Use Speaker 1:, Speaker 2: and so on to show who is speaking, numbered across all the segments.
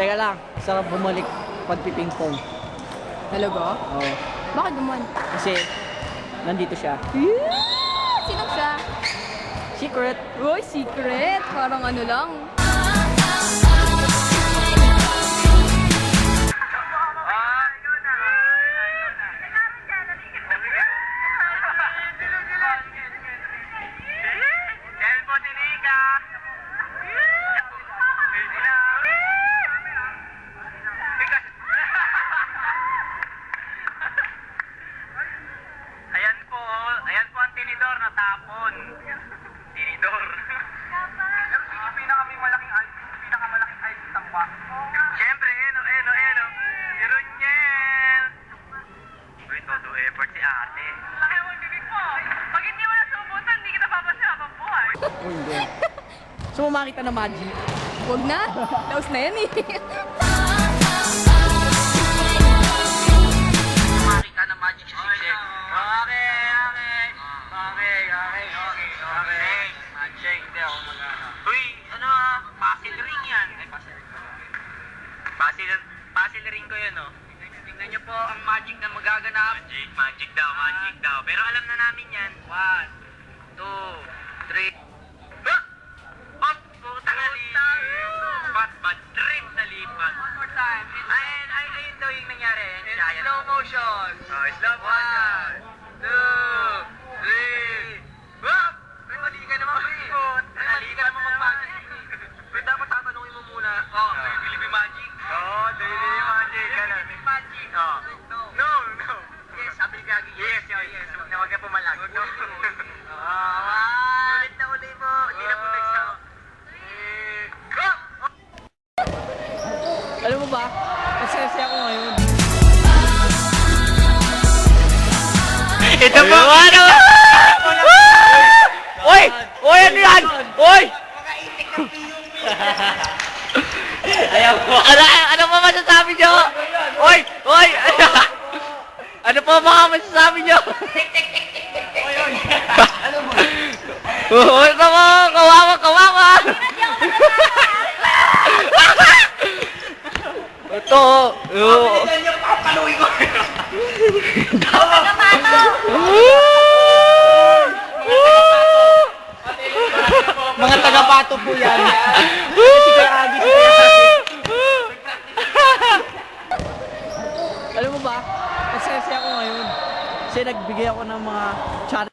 Speaker 1: teka lang. Sarap bumalik pagpiping-pong.
Speaker 2: Talaga?
Speaker 1: Oo.
Speaker 2: Bakit naman?
Speaker 1: Kasi, nandito siya.
Speaker 2: Sino siya?
Speaker 1: Secret.
Speaker 2: Uy, secret. Parang ano lang.
Speaker 3: Ayan po ang tinidor na tapon. Tinidor. Pero sino yung pinakamalaking ice tampa? Siyempre, Eno. Si Roniel. Uy, todo effort si ate. Laki mo bibig mo. Pag hindi mo nasubutan, hindi kita papasya habang buhay.
Speaker 1: Uy, hindi. Sumama kita na magic.
Speaker 2: Huwag na. Taos na yan eh.
Speaker 3: Mari ka na magic sa siksik. Okay. Magic, hindi ako mag-ano. Uy, puzzle ring yan. Ay, puzzle ring. Puzzle ring ko yan, Tingnan niyo po ang magic na magaganap. Magic daw. Pero alam na namin yan. 1, 2, 3. Oh, puta na lipat. Bad trip na lipat. One more time. Ayun daw yung nangyari. Slow motion. Slow motion. 1, 2, 3. Wap! Mali ka naman, Mali ka naman mag-magic. Pero dapat tatanungin mo muna. Believe in magic? Believe in magic. Magic. No. Yes, sabi ni Gagi. Yes. Huwag ka pumalag. No. Ulit na uli mo. Hindi na po nagsawa.
Speaker 1: Alam mo ba? Masaya ako ngayon.
Speaker 3: Ito po!
Speaker 1: Oy! Ano yan? Oy! Ayaw po. Ano pa masasabi nyo? Oy! Ano pa mga masasabi nyo? Oy, kawawa! Ito!
Speaker 3: Pilihan niyo, papaluin ko!
Speaker 1: Mga taga-pato po yan. Alam mo ba? Masaya ako ngayon. Kasi nagbigay ako ng mga charity.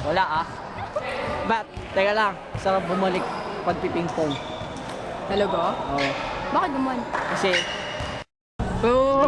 Speaker 1: Wala Ba't? Teka lang. Sarap bumalik pagpiping-pong.
Speaker 2: Talaga?
Speaker 1: Oo.
Speaker 2: Bakit naman?
Speaker 1: Kasi,
Speaker 2: Oh!